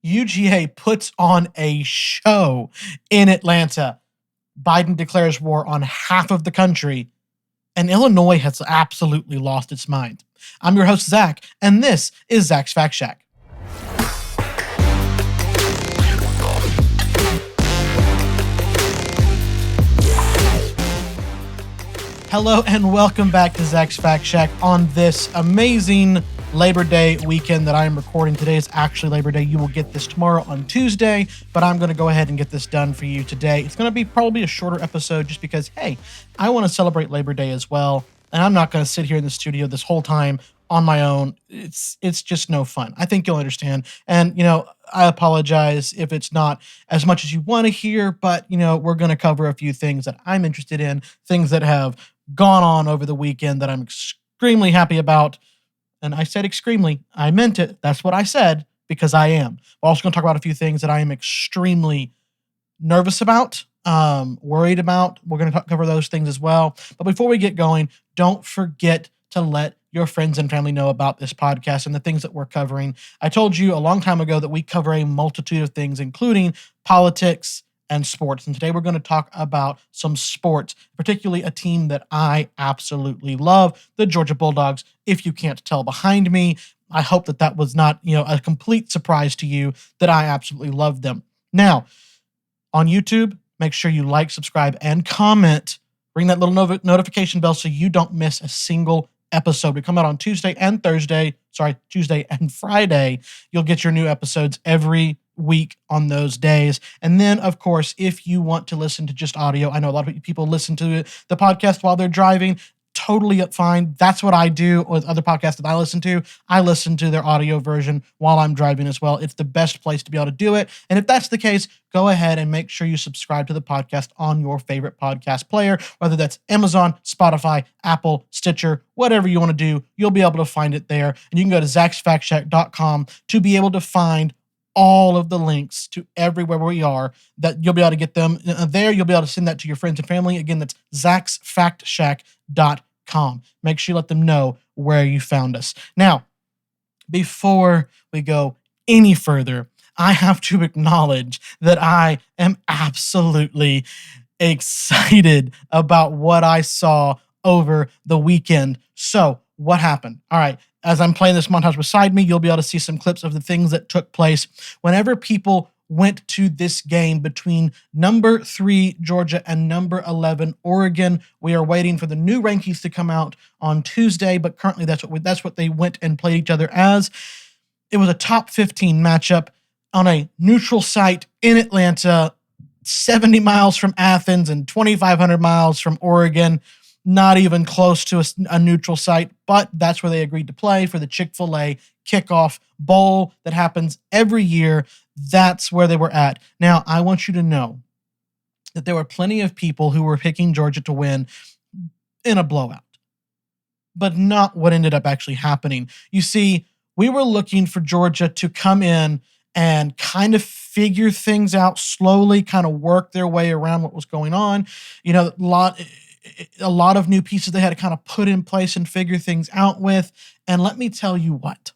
UGA puts on a show in Atlanta. Biden declares war on half of the country, and Illinois has absolutely lost its mind. I'm your host, Zach, and this is Zach's Fact Shack. Hello and welcome back to Zach's Fact Shack on this amazing Labor Day weekend that I am recording. Today is actually Labor Day. You will get this tomorrow on Tuesday, but I'm going to go ahead and get this done for you today. It's going to be probably a shorter episode just because, hey, I want to celebrate Labor Day as well, and I'm not going to sit here in the studio this whole time on my own. It's just no fun. I think you'll understand. And, I apologize if it's not as much as you want to hear, but, we're going to cover a few things that I'm interested in, things that have gone on over the weekend that I'm extremely happy about. And I said extremely, I meant it. That's what I said, because I am. We're also going to talk about a few things that I am extremely nervous about, worried about. We're going to cover those things as well. But before we get going, don't forget to let your friends and family know about this podcast and the things that we're covering. I told you a long time ago that we cover a multitude of things, including politics and sports. And today we're going to talk about some sports, particularly a team that I absolutely love, the Georgia Bulldogs. If you can't tell behind me, I hope that was not, a complete surprise to you that I absolutely love them. Now, on YouTube, make sure you like, subscribe, and comment. Ring that little notification bell so you don't miss a single episode. We come out on Tuesday and Friday. You'll get your new episodes every week on those days. And then, of course, if you want to listen to just audio, I know a lot of people listen to the podcast while they're driving. Totally fine. That's what I do with other podcasts that I listen to. I listen to their audio version while I'm driving as well. It's the best place to be able to do it. And if that's the case, go ahead and make sure you subscribe to the podcast on your favorite podcast player, whether that's Amazon, Spotify, Apple, Stitcher, whatever you want to do, you'll be able to find it there. And you can go to zachsfactshack.com to be able to find all of the links to everywhere we are, that you'll be able to get them there. You'll be able to send that to your friends and family. Again, that's zachsfactshack.com. Make sure you let them know where you found us. Now, before we go any further, I have to acknowledge that I am absolutely excited about what I saw over the weekend. So, what happened? All right. As I'm playing this montage beside me, you'll be able to see some clips of the things that took place whenever people went to this game between number 3 Georgia and number 11 Oregon. We are waiting for the new rankings to come out on Tuesday, but currently that's what they went and played each other as. It was a top 15 matchup on a neutral site in Atlanta, 70 miles from Athens and 2,500 miles from Oregon. Not even close to a neutral site, but that's where they agreed to play for the Chick-fil-A kickoff bowl that happens every year. That's where they were at. Now, I want you to know that there were plenty of people who were picking Georgia to win in a blowout, but not what ended up actually happening. You see, we were looking for Georgia to come in and kind of figure things out slowly, kind of work their way around what was going on. A lot of new pieces they had to kind of put in place and figure things out with. And let me tell you what,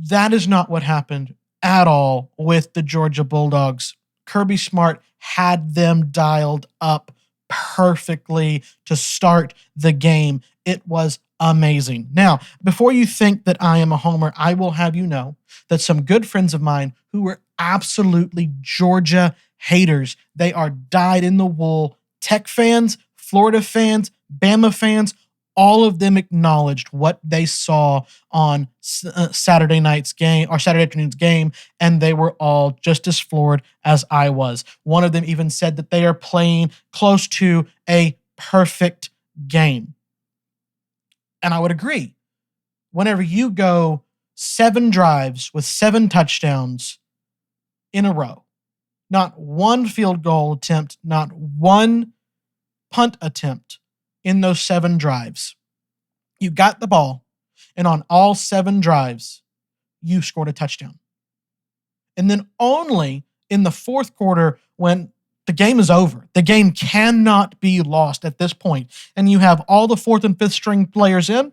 that is not what happened at all with the Georgia Bulldogs. Kirby Smart had them dialed up perfectly to start the game. It was amazing. Now, before you think that I am a homer, I will have you know that some good friends of mine who were absolutely Georgia haters, they are dyed-in-the-wool Tech fans, Florida fans, Bama fans, all of them acknowledged what they saw on Saturday afternoon's game, and they were all just as floored as I was. One of them even said that they are playing close to a perfect game. And I would agree. Whenever you go 7 drives with 7 touchdowns in a row, not one field goal attempt, not one punt attempt in those 7 drives. You got the ball, and on all 7 drives, you scored a touchdown. And then only in the fourth quarter, when the game is over, the game cannot be lost at this point, and you have all the 4th and 5th string players in,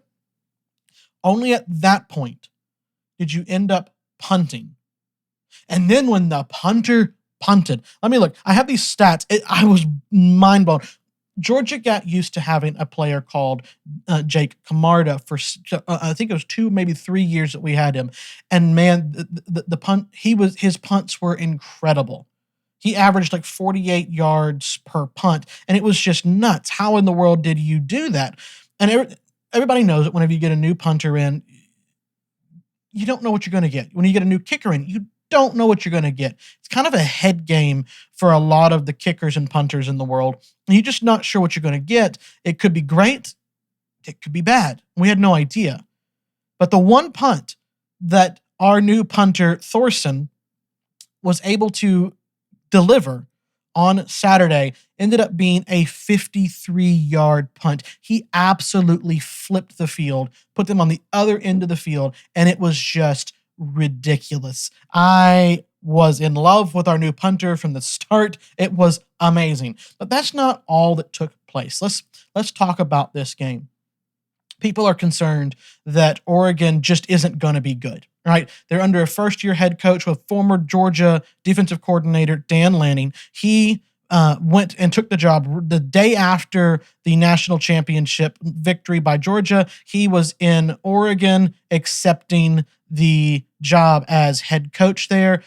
only at that point did you end up punting And then when the punter punted, let me look. I have these stats. I was mind blown. Georgia got used to having a player called Jake Camarda for I think it was 2, maybe 3 years that we had him, and man, the punt his punts were incredible. He averaged like 48 yards per punt, and it was just nuts. How in the world did you do that? And everybody knows that whenever you get a new punter in, you don't know what you're going to get. When you get a new kicker in, you don't know what you're going to get. It's kind of a head game for a lot of the kickers and punters in the world. And you're just not sure what you're going to get. It could be great. It could be bad. We had no idea. But the one punt that our new punter, Thorson, was able to deliver on Saturday ended up being a 53-yard punt. He absolutely flipped the field, put them on the other end of the field, and it was just ridiculous. I was in love with our new punter from the start. It was amazing. But that's not all that took place. Let's talk about this game. People are concerned that Oregon just isn't going to be good, right? They're under a first-year head coach with former Georgia defensive coordinator Dan Lanning. He went and took the job the day after the national championship victory by Georgia. He was in Oregon accepting the job as head coach there,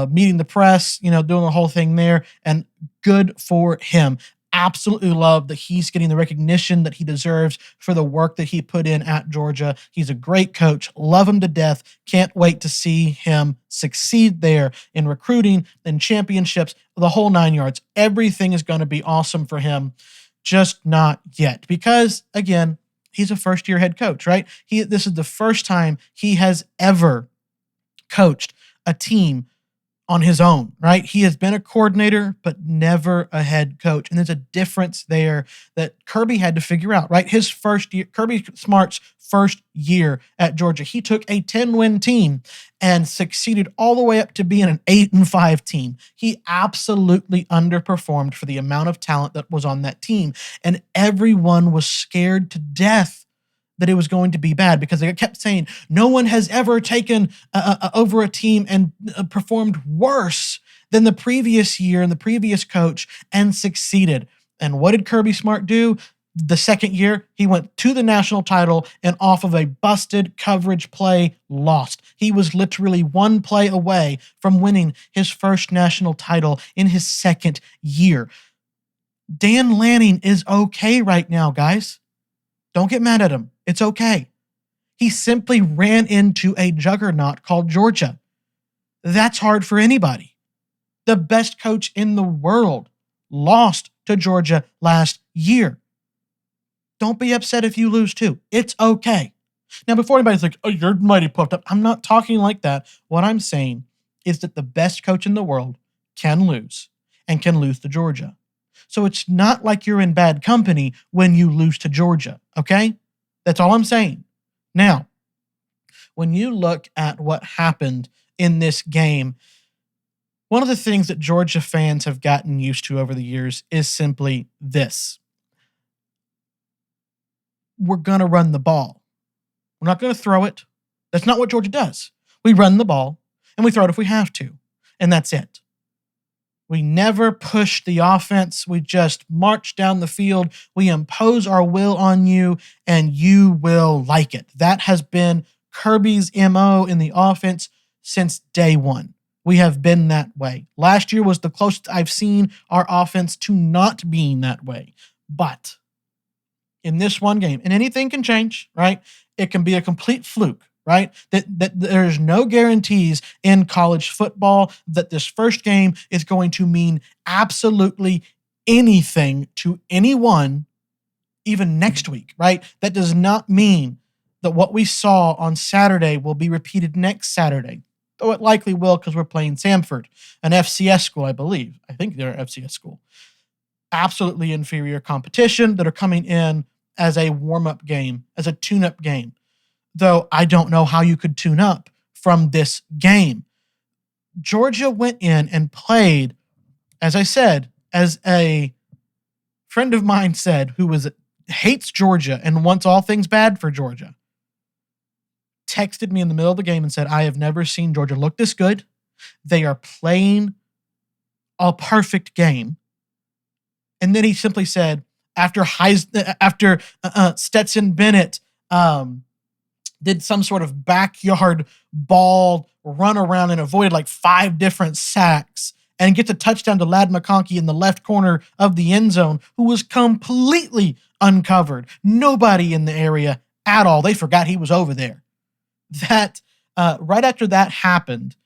meeting the press, doing the whole thing there, and good for him. Absolutely love that he's getting the recognition that he deserves for the work that he put in at Georgia. He's a great coach. Love him to death. Can't wait to see him succeed there in recruiting and championships, the whole 9 yards. Everything is going to be awesome for him, just not yet. Because, again, he's a first-year head coach, right? This is the first time he has ever coached a team on his own, right? He has been a coordinator, but never a head coach. And there's a difference there that Kirby had to figure out, right? His first year, Kirby Smart's first year at Georgia, he took a 10-win team and succeeded all the way up to being an 8-5 team. He absolutely underperformed for the amount of talent that was on that team. And everyone was scared to death that it was going to be bad because they kept saying no one has ever taken over a team and performed worse than the previous year and the previous coach and succeeded. And what did Kirby Smart do? The second year, he went to the national title and off of a busted coverage play, lost. He was literally one play away from winning his first national title in his second year. Dan Lanning is okay right now, guys. Don't get mad at him. It's okay. He simply ran into a juggernaut called Georgia. That's hard for anybody. The best coach in the world lost to Georgia last year. Don't be upset if you lose too. It's okay. Now, before anybody's like, oh, you're mighty puffed up, I'm not talking like that. What I'm saying is that the best coach in the world can lose and can lose to Georgia. So it's not like you're in bad company when you lose to Georgia, okay? That's all I'm saying. Now, when you look at what happened in this game, one of the things that Georgia fans have gotten used to over the years is simply this. We're going to run the ball. We're not going to throw it. That's not what Georgia does. We run the ball, and we throw it if we have to, and that's it. We never push the offense. We just march down the field. We impose our will on you, and you will like it. That has been Kirby's MO in the offense since day one. We have been that way. Last year was the closest I've seen our offense to not being that way. But in this one game, and anything can change, right? It can be a complete fluke. Right? That there's no guarantees in college football that this first game is going to mean absolutely anything to anyone, even next week, right? That does not mean that what we saw on Saturday will be repeated next Saturday, though it likely will because we're playing Samford, an FCS school, I believe. I think they're an FCS school. Absolutely inferior competition that are coming in as a warm-up game, as a tune-up game. Though I don't know how you could tune up from this game. Georgia went in and played, as I said, as a friend of mine said, who hates Georgia and wants all things bad for Georgia, texted me in the middle of the game and said, I have never seen Georgia look this good. They are playing a perfect game. And then he simply said, after Stetson Bennett did some sort of backyard ball run around and avoided like 5 different sacks and gets a touchdown to Ladd McConkey in the left corner of the end zone, who was completely uncovered. Nobody in the area at all. They forgot he was over there. That right after that happened,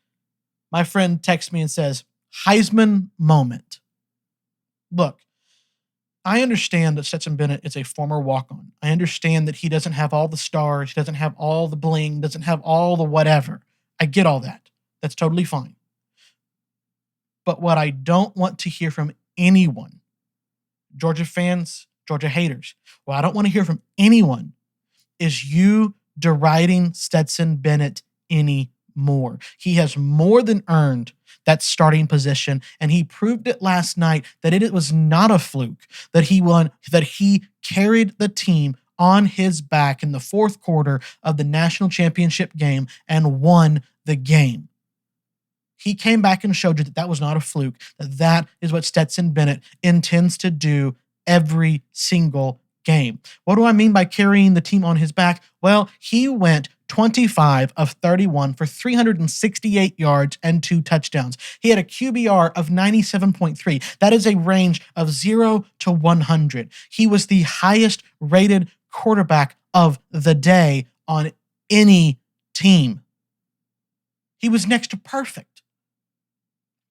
my friend texts me and says, Heisman moment. Look, I understand that Stetson Bennett is a former walk-on. I understand that he doesn't have all the stars, he doesn't have all the bling, doesn't have all the whatever. I get all that. That's totally fine. But what I don't want to hear from anyone, Georgia fans, Georgia haters, what I don't want to hear from anyone is you deriding Stetson Bennett anymore. He has more than earned that starting position, and he proved it last night that it was not a fluke, that he carried the team on his back in the fourth quarter of the national championship game and won the game. He came back and showed you that was not a fluke, that is what Stetson Bennett intends to do every single game. What do I mean by carrying the team on his back? Well, he went 25 of 31 for 368 yards and 2 touchdowns. He had a QBR of 97.3. That is a range of 0 to 100. He was the highest rated quarterback of the day on any team. He was next to perfect.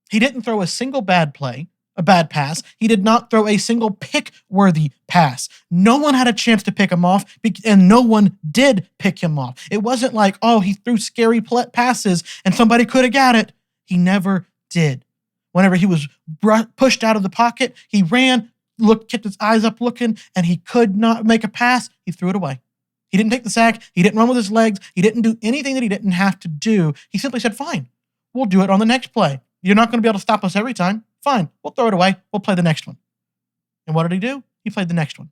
He didn't throw a single bad pass. He did not throw a single pick-worthy pass. No one had a chance to pick him off, and no one did pick him off. It wasn't like, oh, he threw scary passes and somebody could have got it. He never did. Whenever he was pushed out of the pocket, he ran, kept his eyes up looking, and he could not make a pass. He threw it away. He didn't take the sack. He didn't run with his legs. He didn't do anything that he didn't have to do. He simply said, fine, we'll do it on the next play. You're not going to be able to stop us every time. Fine, we'll throw it away. We'll play the next one. And what did he do? He played the next one.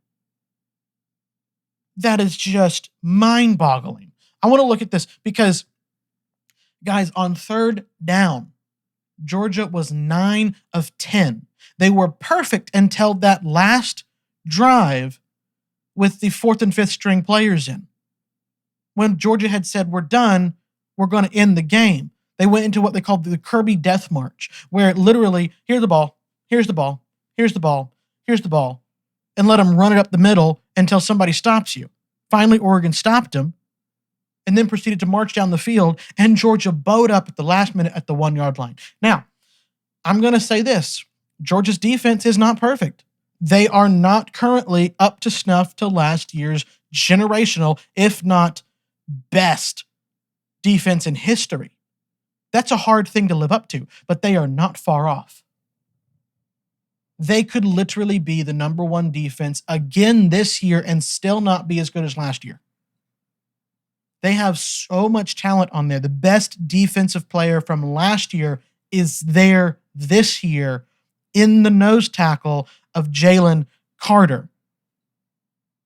That is just mind-boggling. I want to look at this because, guys, on third down, Georgia was 9 of 10. They were perfect until that last drive with the 4th and 5th string players in. When Georgia had said, we're done, we're going to end the game. They went into what they called the Kirby Death March, where literally, here's the ball, here's the ball, here's the ball, here's the ball, and let them run it up the middle until somebody stops you. Finally, Oregon stopped them and then proceeded to march down the field, and Georgia bowed up at the last minute at the 1-yard line. Now, I'm going to say this. Georgia's defense is not perfect. They are not currently up to snuff to last year's generational, if not best, defense in history. That's a hard thing to live up to, but they are not far off. They could literally be the number 1 defense again this year and still not be as good as last year. They have so much talent on there. The best defensive player from last year is there this year in the nose tackle of Jalen Carter.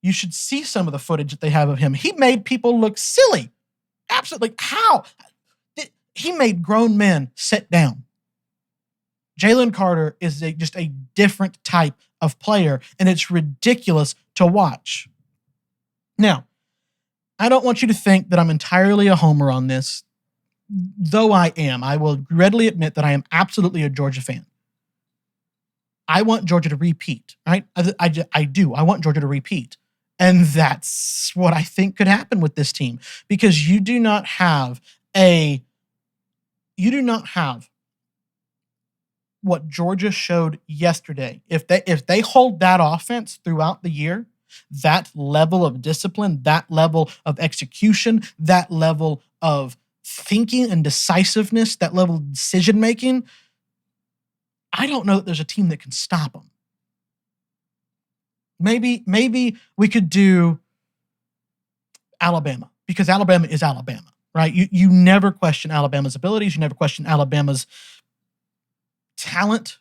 You should see some of the footage that they have of him. He made people look silly. Absolutely. How? He made grown men sit down. Jalen Carter is just a different type of player, and it's ridiculous to watch. Now, I don't want you to think that I'm entirely a homer on this, though I am. I will readily admit that I am absolutely a Georgia fan. I want Georgia to repeat, right? I do. I want Georgia to repeat. And that's what I think could happen with this team, because you do not have what Georgia showed yesterday. If they hold that offense throughout the year, that level of discipline, that level of execution, that level of thinking and decisiveness, that level of decision making, I don't know that there's a team that can stop them. Maybe we could do Alabama, because Alabama is Alabama. Right? You never question Alabama's abilities. You never question Alabama's talent.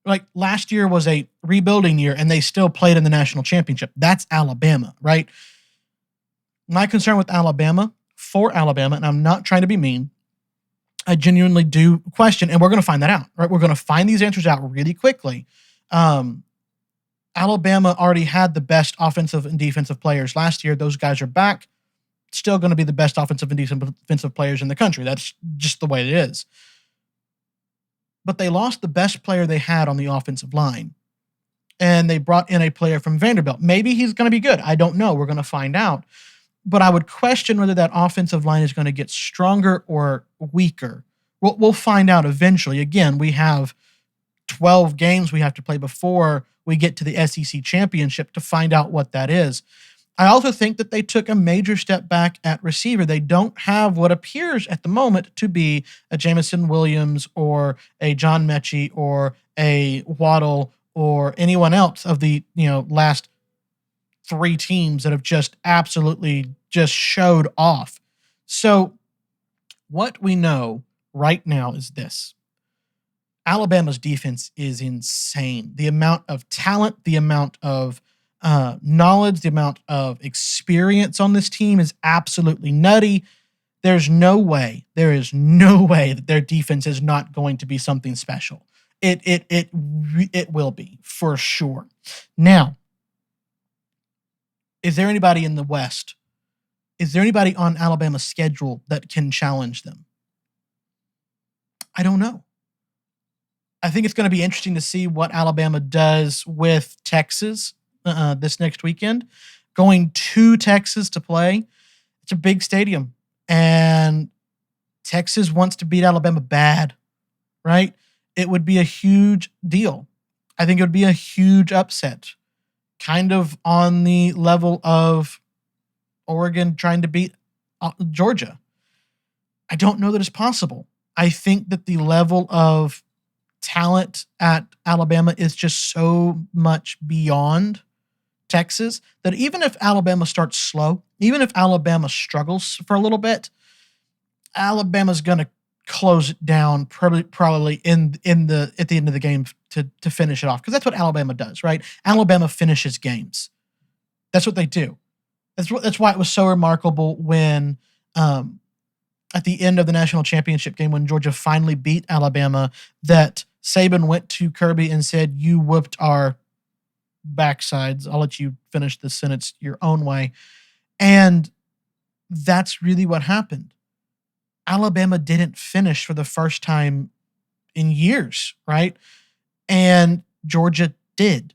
Like last year was a rebuilding year and they still played in the national championship. That's Alabama, right? My concern with Alabama, and I'm not trying to be mean, I genuinely do question, and we're going to find that out, right? We're going to find these answers out really quickly. Um, Alabama already had the best offensive and defensive players last year. Those guys are back. Still going to be the best offensive and defensive players in the country. That's just the way it is. But they lost the best player they had on the offensive line. And they brought in a player from Vanderbilt. Maybe he's going to be good. I don't know. We're going to find out. But I would question whether that offensive line is going to get stronger or weaker. We'll find out eventually. Again, we have 12 games we have to play before we get to the SEC championship to find out what that is. I also think that they took a major step back at receiver. They don't have what appears at the moment to be a Jameson Williams or a John Mechie or a Waddle or anyone else of the last 3 teams that have just absolutely just showed off. So what we know right now is this. Alabama's defense is insane. The amount of talent, the amount of knowledge, the amount of experience on this team is absolutely nutty. There is no way that their defense is not going to be something special. It will be for sure. Now, is there anybody in the West? Is there anybody on Alabama's schedule that can challenge them? I don't know. I think it's going to be interesting to see what Alabama does with Texas this next weekend. Going to Texas to play, it's a big stadium, and Texas wants to beat Alabama bad, right? It would be a huge deal. I think it would be a huge upset, kind of on the level of Oregon trying to beat Georgia. I don't know that it's possible. I think that the level of talent at Alabama is just so much beyond Texas that even if Alabama starts slow, even if Alabama struggles for a little bit, Alabama's going to close it down probably at the end of the game to finish it off, because that's what Alabama does, right? Alabama finishes games. That's what they do. That's why it was so remarkable when at the end of the national championship game when Georgia finally beat Alabama, that Saban went to Kirby and said, "You whooped our backsides. I'll let you finish the sentence your own way." And that's really what happened. Alabama didn't finish for the first time in years, right? And Georgia did.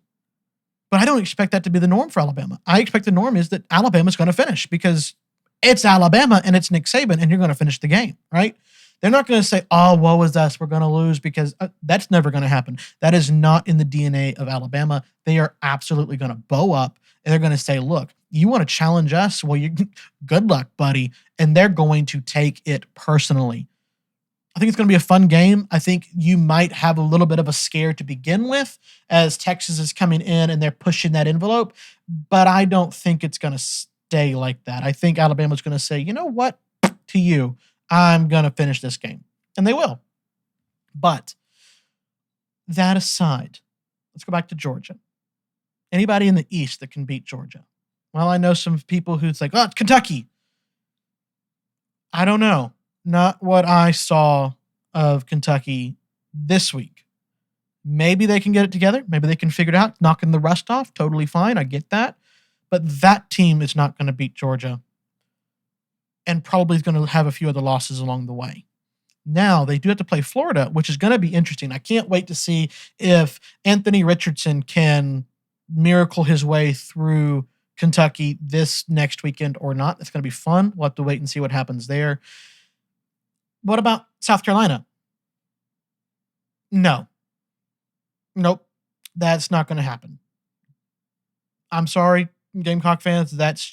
But I don't expect that to be the norm for Alabama. I expect the norm is that Alabama's going to finish because it's Alabama and it's Nick Saban, and you're going to finish the game, right? They're not going to say, "Oh, woe is us, we're going to lose," because that's never going to happen. That is not in the DNA of Alabama. They are absolutely going to bow up, and they're going to say, "Look, you want to challenge us? Well, good luck, buddy." And they're going to take it personally. I think it's going to be a fun game. I think you might have a little bit of a scare to begin with as Texas is coming in and they're pushing that envelope, but I don't think it's going to stay like that. I think Alabama's going to say, "You know what? To you, I'm going to finish this game." And they will. But that aside, let's go back to Georgia. Anybody in the East that can beat Georgia? Well, I know some people who's like, "Oh, it's Kentucky." I don't know. Not what I saw of Kentucky this week. Maybe they can get it together. Maybe they can figure it out, knocking the rust off. Totally fine. I get that. But that team is not going to beat Georgia, and probably is going to have a few other losses along the way. Now, they do have to play Florida, which is going to be interesting. I can't wait to see if Anthony Richardson can miracle his way through Kentucky this next weekend or not. It's going to be fun. We'll have to wait and see what happens there. What about South Carolina? No. Nope. That's not going to happen. I'm sorry, Gamecock fans. That's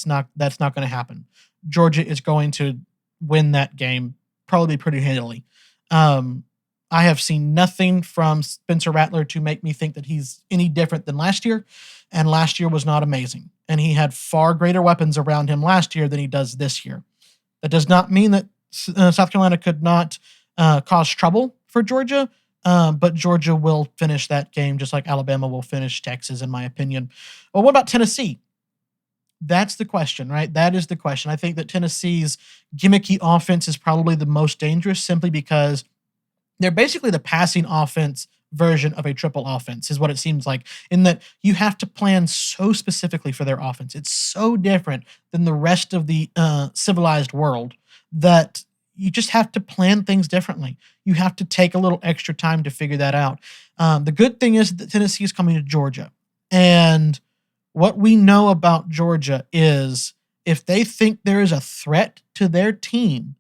not going to happen. Georgia is going to win that game probably pretty handily. I have seen nothing from Spencer Rattler to make me think that he's any different than last year, and last year was not amazing. And he had far greater weapons around him last year than he does this year. That does not mean that South Carolina could not cause trouble for Georgia, but Georgia will finish that game just like Alabama will finish Texas, in my opinion. Well, what about Tennessee? That's the question, right? That is the question. I think that Tennessee's gimmicky offense is probably the most dangerous simply because they're basically the passing offense version of a triple offense, is what it seems like, in that you have to plan so specifically for their offense. It's so different than the rest of the civilized world that you just have to plan things differently. You have to take a little extra time to figure that out. The good thing is that Tennessee is coming to Georgia. And what we know about Georgia is if they think there is a threat to their team,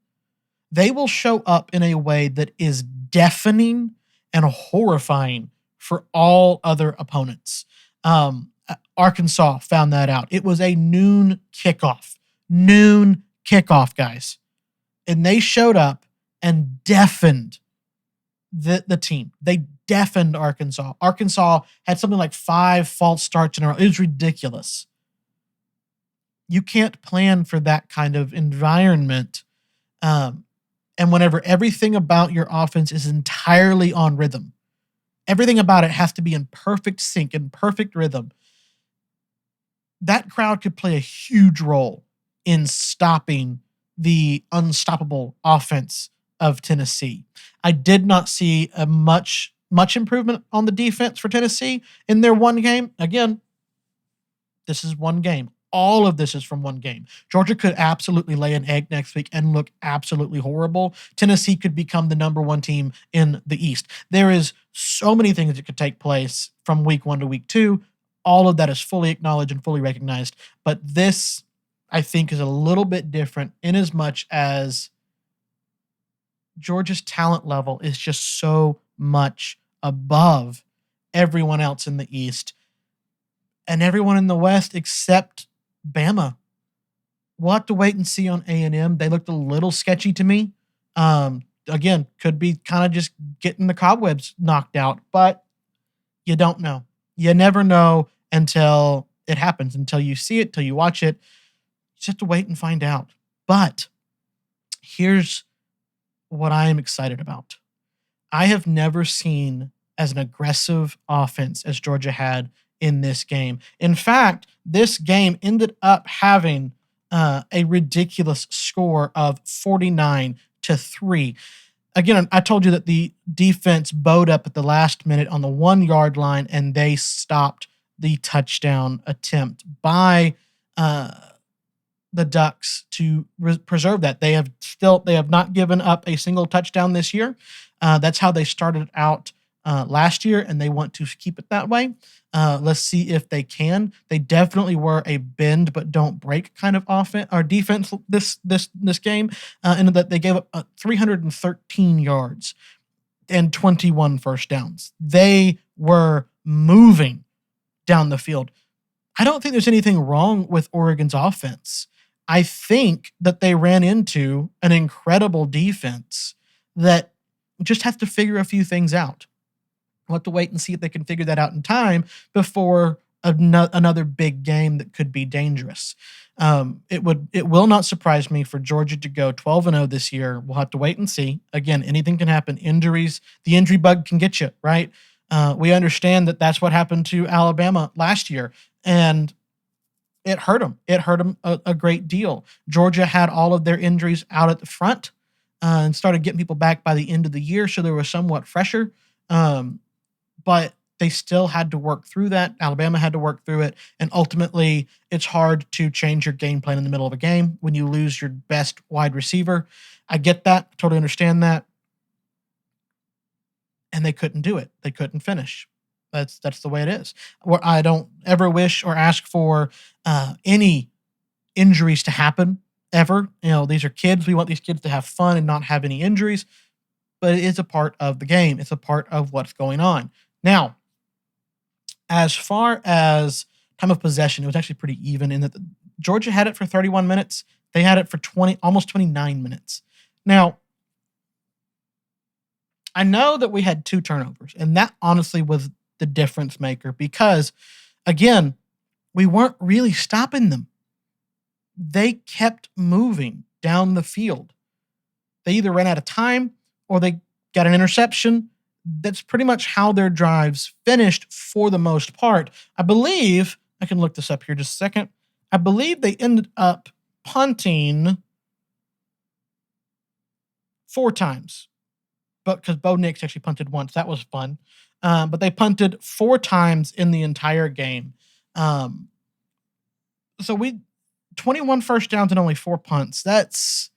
they will show up in a way that is deafening and horrifying for all other opponents. Arkansas found that out. It was a noon kickoff. Noon kickoff, guys. And they showed up and deafened the team. They deafened Arkansas. Arkansas had something like 5 false starts in a row. It was ridiculous. You can't plan for that kind of environment. And whenever everything about your offense is entirely on rhythm, everything about it has to be in perfect sync, in perfect rhythm, that crowd could play a huge role in stopping the unstoppable offense of Tennessee. I did not see a much improvement on the defense for Tennessee in their one game. Again, this is one game. All of this is from one game. Georgia could absolutely lay an egg next week and look absolutely horrible. Tennessee could become the number 1 team in the East. There is so many things that could take place from week 1 to week 2. All of that is fully acknowledged and fully recognized. But this, I think, is a little bit different in as much as Georgia's talent level is just so much above everyone else in the East and everyone in the West except Bama. We'll have to wait and see on A&M. They looked a little sketchy to me. Again, could be kind of just getting the cobwebs knocked out, but you don't know. You never know until it happens, until you see it, till you watch it. You just have to wait and find out. But here's what I am excited about. I have never seen as an aggressive offense as Georgia had in this game. In fact, this game ended up having a ridiculous score of 49-3. Again, I told you that the defense bowed up at the last minute on the 1-yard line, and they stopped the touchdown attempt by the Ducks to preserve that. They have not given up a single touchdown this year. That's how they started out last year, and they want to keep it that way. Let's see if they can. They definitely were a bend but don't break kind of offense or defense this game, and that they gave up 313 yards and 21 first downs. They were moving down the field. I don't think there's anything wrong with Oregon's offense. I think that they ran into an incredible defense that just has to figure a few things out. We'll have to wait and see if they can figure that out in time before another big game that could be dangerous. It will not surprise me for Georgia to go 12-0 this year. We'll have to wait and see. Again, anything can happen. Injuries, the injury bug can get you, right? We understand that that's what happened to Alabama last year, and it hurt them. It hurt them a great deal. Georgia had all of their injuries out at the front and started getting people back by the end of the year, so they were somewhat fresher. But they still had to work through that. Alabama had to work through it. And ultimately, it's hard to change your game plan in the middle of a game when you lose your best wide receiver. I get that. Totally understand that. And they couldn't do it. They couldn't finish. That's the way it is. Where I don't ever wish or ask for any injuries to happen ever. You know, these are kids. We want these kids to have fun and not have any injuries. But it is a part of the game. It's a part of what's going on. Now, as far as time of possession, it was actually pretty even in that Georgia had it for 31 minutes. They had it for almost 29 minutes. Now, I know that we had 2 turnovers, and that honestly was the difference maker because, again, we weren't really stopping them. They kept moving down the field. They either ran out of time or they got an interception. That's pretty much how their drives finished for the most part. I believe, I can look this up here just a second. I believe they ended up punting 4 times, but because Bo Nix actually punted once, that was fun. But they punted 4 times in the entire game. Um, so we 21 first downs and only 4 punts. That's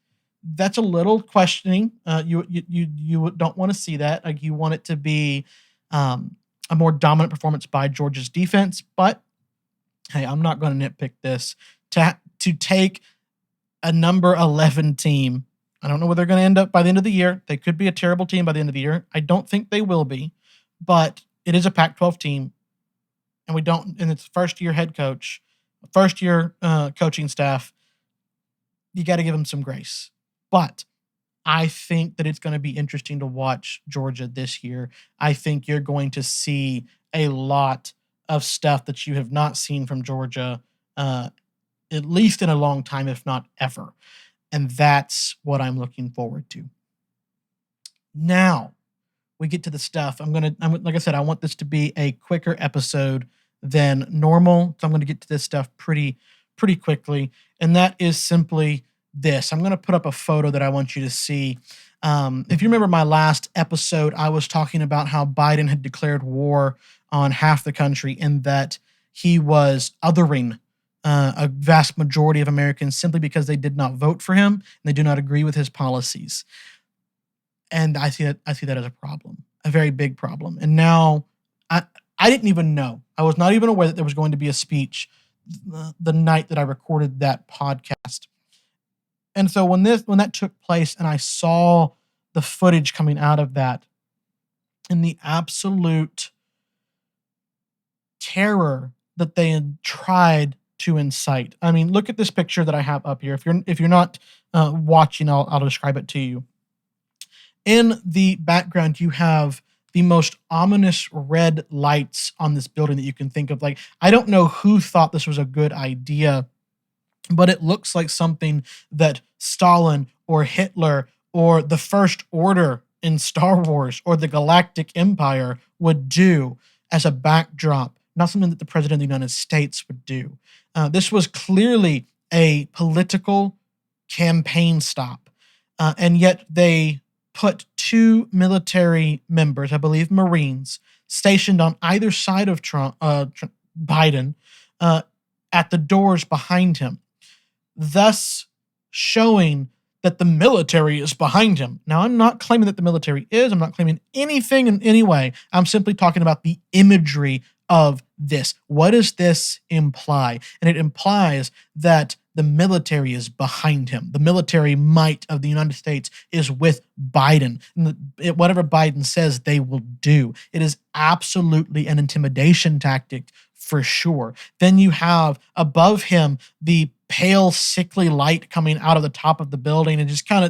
a little questioning. You don't want to see that. Like you want it to be a more dominant performance by Georgia's defense. But hey, I'm not going to nitpick this. To take a number 11 team, I don't know where they're going to end up by the end of the year. They could be a terrible team by the end of the year. I don't think they will be, but it is a Pac-12 team, and it's first year head coach, first year coaching staff. You got to give them some grace. But I think that it's going to be interesting to watch Georgia this year. I think you're going to see a lot of stuff that you have not seen from Georgia, at least in a long time, if not ever. And that's what I'm looking forward to. Now we get to the stuff. Like I said, I want this to be a quicker episode than normal. So I'm going to get to this stuff pretty quickly. And that is simply this. I'm going to put up a photo that I want you to see. If you remember my last episode, I was talking about how Biden had declared war on half the country and that he was othering a vast majority of Americans simply because they did not vote for him and they do not agree with his policies. And I see that as a problem, a very big problem. And now I didn't even know. I was not even aware that there was going to be a speech the night that I recorded that podcast. And so when that took place and I saw the footage coming out of that and the absolute terror that they had tried to incite. I mean, look at this picture that I have up here. If you're not watching, I'll describe it to you. In the background, you have the most ominous red lights on this building that you can think of. Like, I don't know who thought this was a good idea, but it looks like something that Stalin or Hitler or the First Order in Star Wars or the Galactic Empire would do as a backdrop, not something that the President of the United States would do. This was clearly a political campaign stop, and yet they put 2 military members, I believe Marines, stationed on either side of Biden at the doors behind him, thus showing that the military is behind him. Now, I'm not claiming that the military is. I'm not claiming anything in any way. I'm simply talking about the imagery of this. What does this imply? And it implies that the military is behind him. The military might of the United States is with Biden. And whatever Biden says, they will do. It is absolutely an intimidation tactic for sure. Then you have above him the pale, sickly light coming out of the top of the building, and it's kind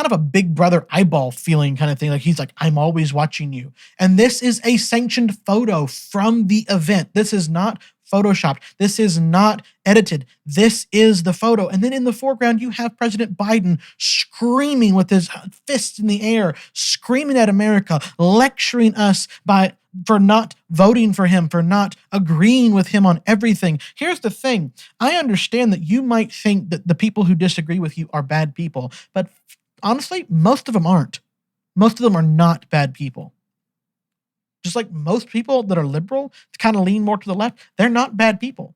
of a Big Brother eyeball feeling kind of thing. Like he's like, I'm always watching you. And this is a sanctioned photo from the event. This is not photoshopped. This is not edited. This is the photo. And then in the foreground, you have President Biden screaming with his fists in the air, screaming at America, lecturing us for not voting for him, for not agreeing with him on everything. Here's the thing. I understand that you might think that the people who disagree with you are bad people, but honestly, most of them aren't. Most of them are not bad people. Just like most people that are liberal, kind of lean more to the left, they're not bad people.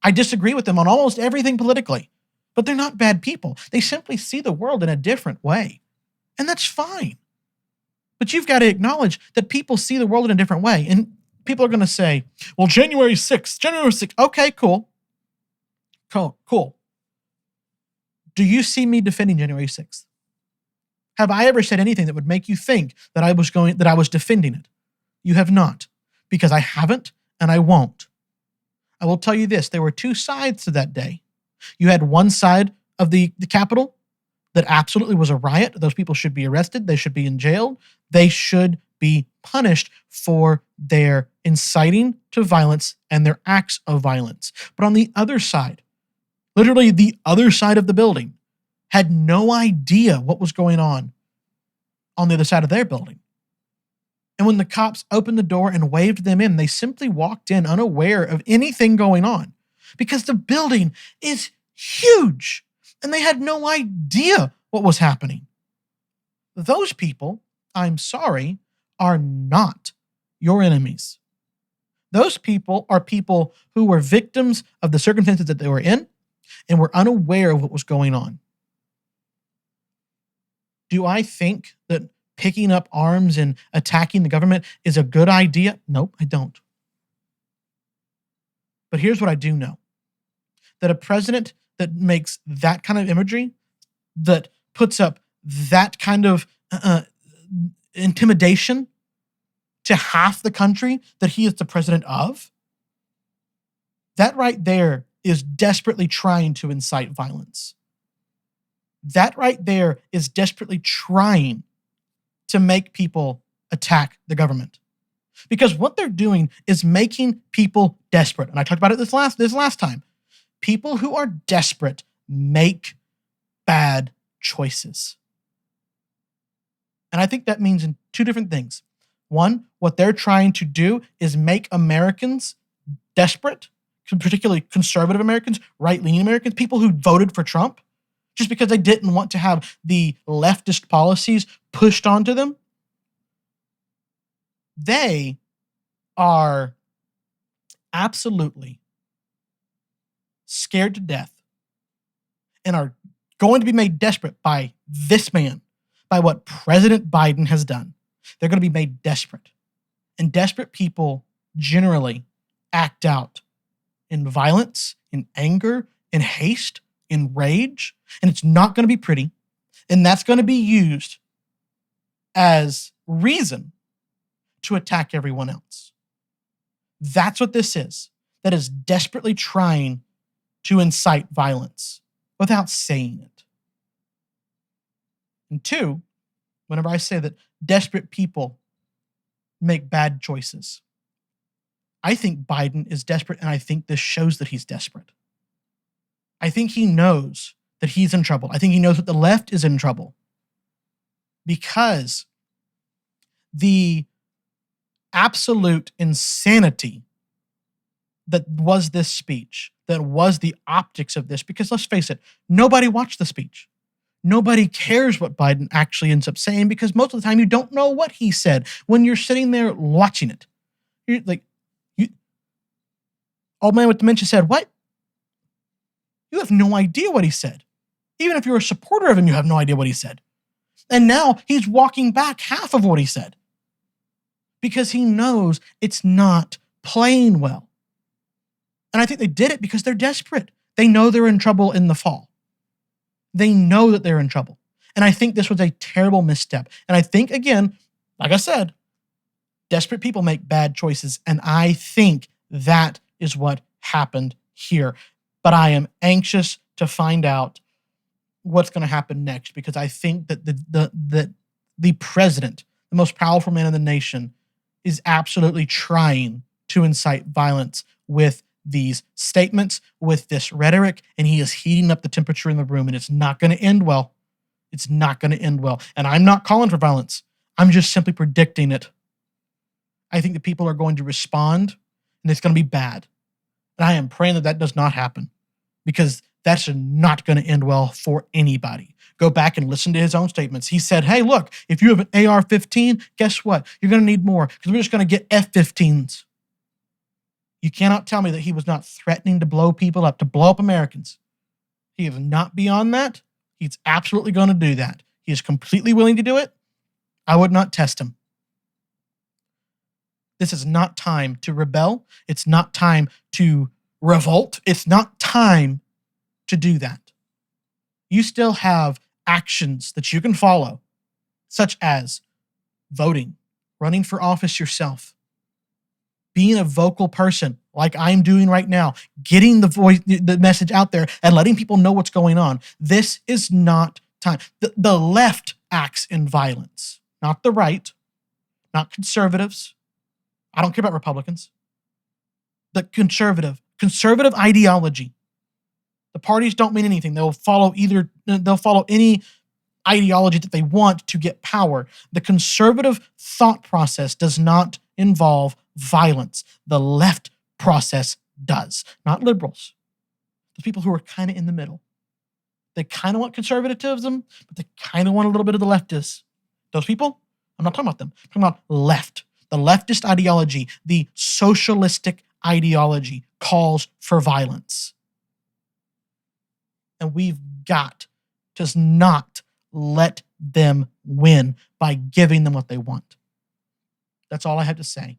I disagree with them on almost everything politically, but they're not bad people. They simply see the world in a different way, and that's fine. But you've got to acknowledge that people see the world in a different way, and people are going to say, well, January 6th, okay, cool. Do you see me defending January 6th? Have I ever said anything that would make you think that I was defending it? You have not, because I haven't and I won't. I will tell you this, there were 2 sides to that day. You had one side of the Capitol that absolutely was a riot. Those people should be arrested. They should be in jail. They should be punished for their inciting to violence and their acts of violence. But on the other side, literally the other side of the building, had no idea what was going on the other side of their building. And when the cops opened the door and waved them in, they simply walked in unaware of anything going on. because the building is huge and they had no idea what was happening. Those people, I'm sorry, are not your enemies. Those people are people who were victims of the circumstances that they were in and were unaware of what was going on. Do I think that picking up arms and attacking the government is a good idea? Nope, I don't. But here's what I do know. That a president that makes that kind of imagery, that puts up that kind of intimidation to half the country that he is the president of, that right there is desperately trying to incite violence. That right there is desperately trying to make people attack the government. Because what they're doing is making people desperate. And I talked about it this last time. People who are desperate make bad choices. And I think that means in two different things. One, what they're trying to do is make Americans desperate, particularly conservative Americans, right-leaning Americans, people who voted for Trump, just because they didn't want to have the leftist policies pushed onto them. They are absolutely scared to death and are going to be made desperate by this man, by what President Biden has done. They're going to be made desperate. And desperate people generally act out in violence, in anger, in haste, in rage, and it's not going to be pretty. And that's going to be used as reason to attack everyone else. That's what this is. That is desperately trying to incite violence without saying it. And two, whenever I say that desperate people make bad choices, I think Biden is desperate, and I think this shows that he's desperate. I think he knows that he's in trouble. I think he knows that the left is in trouble because the absolute insanity that was this speech, that was the optics of this, because let's face it, nobody watched the speech. Nobody cares what Biden actually ends up saying because most of the time you don't know what he said when you're sitting there watching it. You're like, old man with dementia said, what? You have no idea what he said. Even if you're a supporter of him, you have no idea what he said. And now he's walking back half of what he said because he knows it's not playing well. And I think they did it because they're desperate. They know they're in trouble in the fall. They know that they're in trouble. And I think this was a terrible misstep. And I think, again, like I said, desperate people make bad choices. And I think that is what happened here. But I am anxious to find out what's going to happen next because I think that the president, the most powerful man in the nation, is absolutely trying to incite violence with these statements, with this rhetoric, and he is heating up the temperature in the room, and it's not going to end well. It's not going to end well. And I'm not calling for violence. I'm just simply predicting it. I think the people are going to respond, and it's going to be bad. And I am praying that that does not happen because that's not going to end well for anybody. Go back and listen to his own statements. He said, hey, look, if you have an AR-15, guess what? You're going to need more because we're just going to get F-15s. You cannot tell me that he was not threatening to blow people up, to blow up Americans. He is not beyond that. He's absolutely going to do that. He is completely willing to do it. I would not test him. This is not time to rebel. It's not time to revolt. It's not time to do that. You still have actions that you can follow, such as voting, running for office yourself, being a vocal person like I'm doing right now, getting the message out there and letting people know what's going on. This is not time. The left acts in violence, not the right, not conservatives. I don't care about Republicans. The conservative ideology. The parties don't mean anything. They'll follow any ideology that they want to get power. The conservative thought process does not involve violence. The left process does. Not liberals, the people who are kind of in the middle. They kind of want conservatism, but they kind of want a little bit of the leftist. Those people, I'm not talking about them. I'm talking about left. The leftist ideology, the socialistic ideology calls for violence. And we've got to not let them win by giving them what they want. That's all I have to say.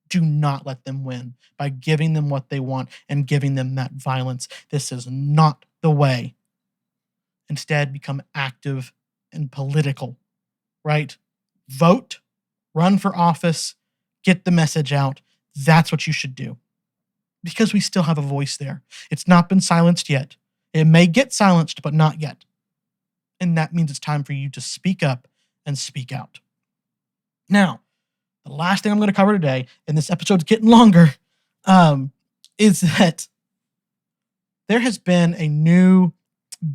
Do not let them win by giving them what they want and giving them that violence. This is not the way. Instead, become active and political, right? Vote, run for office, get the message out. That's what you should do. Because we still have a voice there. It's not been silenced yet. It may get silenced, but not yet. And that means it's time for you to speak up and speak out. Now, the last thing I'm going to cover today, and this episode's getting longer, is that there has been a new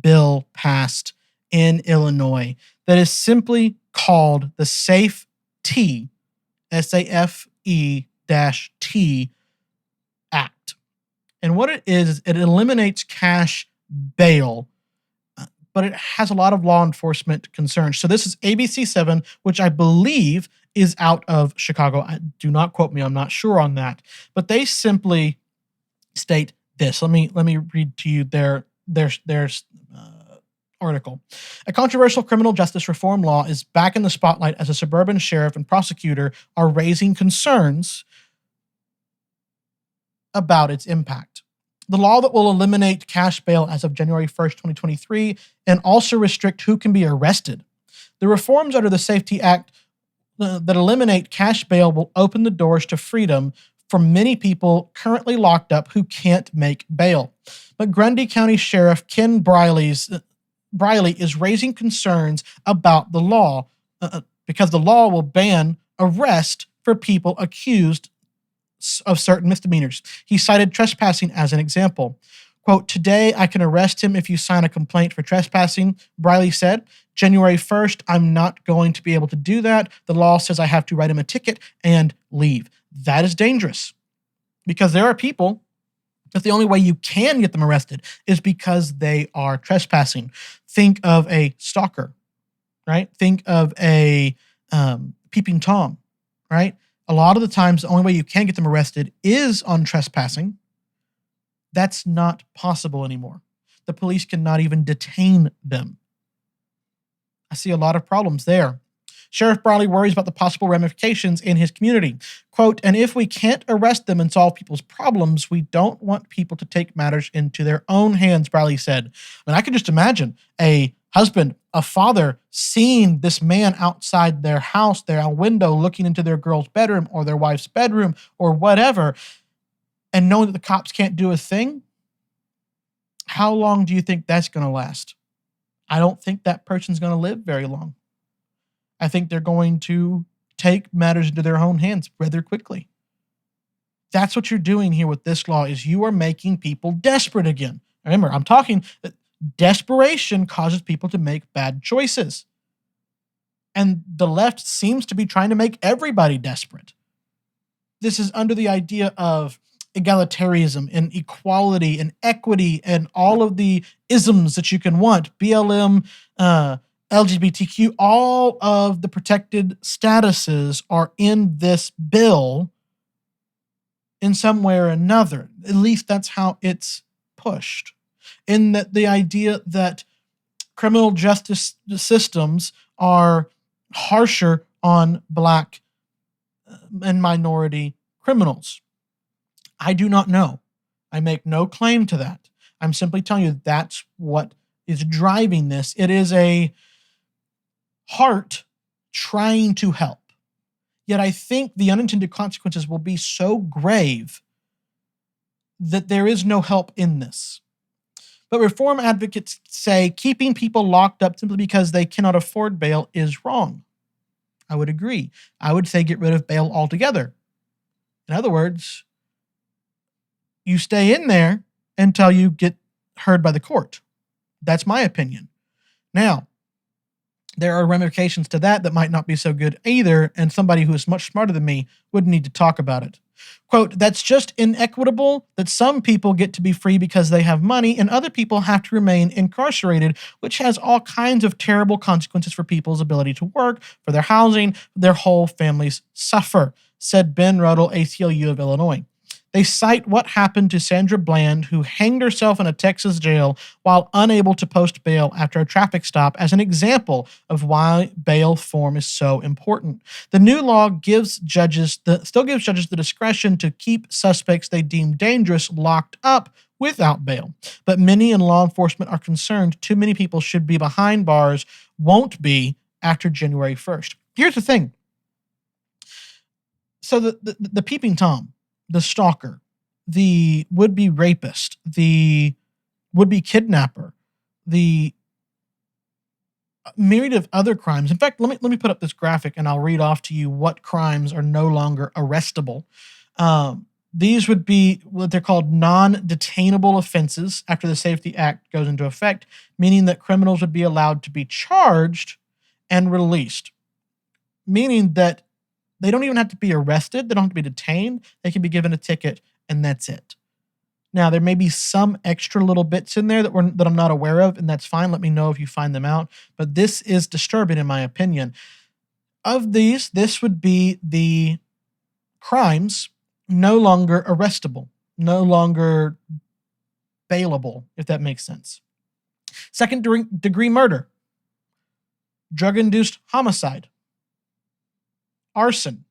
bill passed in Illinois that is simply called the Safe T, SAFE-T Act. And what it is, it eliminates cash bail, but it has a lot of law enforcement concerns. So this is ABC7, which I believe is out of Chicago. Do not quote me, I'm not sure on that. But they simply state this. Let me read to you their article. A controversial criminal justice reform law is back in the spotlight as a suburban sheriff and prosecutor are raising concerns about its impact. The law that will eliminate cash bail as of January 1st, 2023, and also restrict who can be arrested. The reforms under the Safety Act that eliminate cash bail will open the doors to freedom for many people currently locked up who can't make bail. But Grundy County Sheriff Ken Briley is raising concerns about the law because the law will ban arrest for people accused of certain misdemeanors. He cited trespassing as an example. Quote, "Today I can arrest him if you sign a complaint for trespassing," Briley said. "January 1st, I'm not going to be able to do that. The law says I have to write him a ticket and leave." That is dangerous because there are people that the only way you can get them arrested is because they are trespassing. Think of a stalker, right? Think of a peeping Tom, right? A lot of the times, the only way you can get them arrested is on trespassing. That's not possible anymore. The police cannot even detain them. I see a lot of problems there. Sheriff Briley worries about the possible ramifications in his community. Quote, "And if we can't arrest them and solve people's problems, we don't want people to take matters into their own hands," Briley said. I mean, I can just imagine a husband, a father seeing this man outside their house, their window, looking into their girl's bedroom or their wife's bedroom or whatever, and knowing that the cops can't do a thing. How long do you think that's going to last? I don't think that person's going to live very long. I think they're going to take matters into their own hands rather quickly. That's what you're doing here with this law, is you are making people desperate again. Remember, I'm talking that desperation causes people to make bad choices. And the left seems to be trying to make everybody desperate. This is under the idea of egalitarianism and equality and equity and all of the isms that you can want. BLM, LGBTQ, all of the protected statuses are in this bill in some way or another. At least that's how it's pushed. In that the idea that criminal justice systems are harsher on Black and minority criminals. I do not know. I make no claim to that. I'm simply telling you that's what is driving this. It is a heart trying to help. Yet I think the unintended consequences will be so grave that there is no help in this. But reform advocates say keeping people locked up simply because they cannot afford bail is wrong. I would agree. I would say get rid of bail altogether. In other words, you stay in there until you get heard by the court. That's my opinion. Now, there are ramifications to that might not be so good either, and somebody who is much smarter than me would need to talk about it. Quote, that's just inequitable that some people get to be free because they have money and other people have to remain incarcerated, which has all kinds of terrible consequences for people's ability to work, for their housing, their whole families suffer, said Ben Ruddle, ACLU of Illinois. They cite what happened to Sandra Bland, who hanged herself in a Texas jail while unable to post bail after a traffic stop, as an example of why bail form is so important. The new law still gives judges the discretion to keep suspects they deem dangerous locked up without bail. But many in law enforcement are concerned too many people should be behind bars, won't be after January 1st. Here's the thing. So the peeping Tom, the stalker, the would-be rapist, the would-be kidnapper, the myriad of other crimes. In fact, let me put up this graphic and I'll read off to you what crimes are no longer arrestable. These would be what they're called non-detainable offenses after the Safety Act goes into effect, meaning that criminals would be allowed to be charged and released, meaning that they don't even have to be arrested. They don't have to be detained. They can be given a ticket, and that's it. Now, there may be some extra little bits in there that I'm not aware of, and that's fine. Let me know if you find them out. But this is disturbing, in my opinion. Of these, this would be the crimes no longer arrestable, no longer bailable, if that makes sense. Second-degree murder, drug-induced homicide, arson,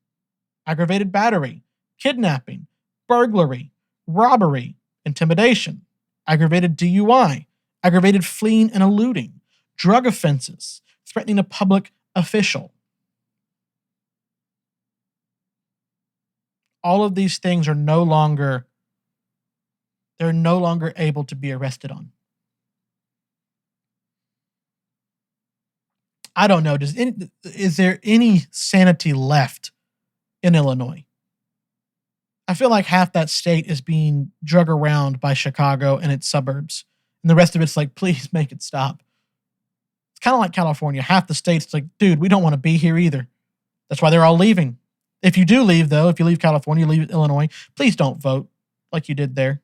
aggravated battery, kidnapping, burglary, robbery, intimidation, aggravated DUI, aggravated fleeing and eluding, drug offenses, threatening a public official. All of these things are no longer able to be arrested on. I don't know. Is there any sanity left in Illinois? I feel like half that state is being drug around by Chicago and its suburbs. And the rest of it's like, please make it stop. It's kind of like California. Half the state's like, dude, we don't want to be here either. That's why they're all leaving. If you do leave, though, if you leave California, leave Illinois, please don't vote like you did there.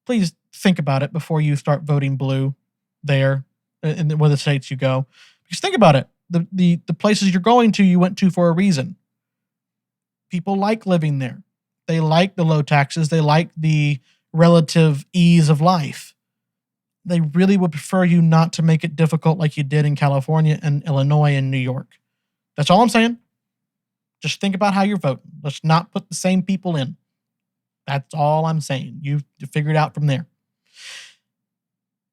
Please think about it before you start voting blue there in where the states you go. Because think about it. The places you're going to, you went to for a reason. People like living there. They like the low taxes. They like the relative ease of life. They really would prefer you not to make it difficult like you did in California and Illinois and New York. That's all I'm saying. Just think about how you're voting. Let's not put the same people in. That's all I'm saying. You figure it out from there.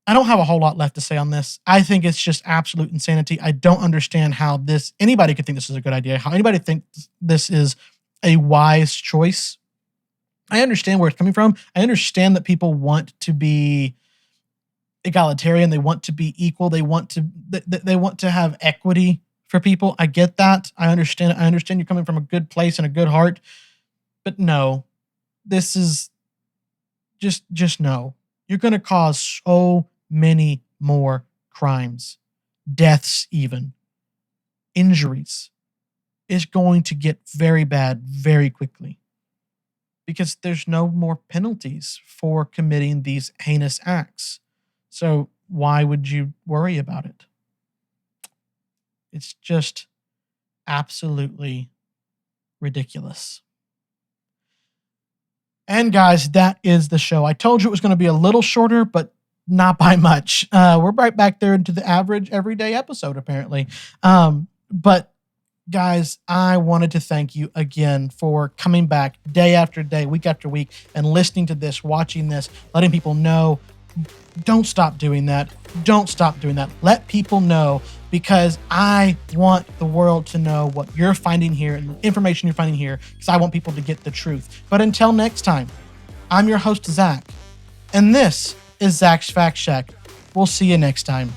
I don't have a whole lot left to say on this. I think it's just absolute insanity. I don't understand how anybody could think this is a good idea, how anybody thinks this is a wise choice. I understand where it's coming from. I understand that people want to be egalitarian. They want to be equal. They want to have equity for people. I get that. I understand. I understand you're coming from a good place and a good heart. But no, this is just no. You're going to cause so many more crimes, deaths even, injuries. It's going to get very bad very quickly because there's no more penalties for committing these heinous acts. So why would you worry about it? It's just absolutely ridiculous. And guys, that is the show. I told you it was going to be a little shorter, but not by much. We're right back there into the average everyday episode, apparently. But guys, I wanted to thank you again for coming back day after day, week after week, and listening to this, watching this, letting people know. Don't stop doing that. Don't stop doing that. Let people know, because I want the world to know what you're finding here and the information you're finding here, because I want people to get the truth. But until next time, I'm your host, Zach, and this is Zach's Fact Shack. We'll see you next time.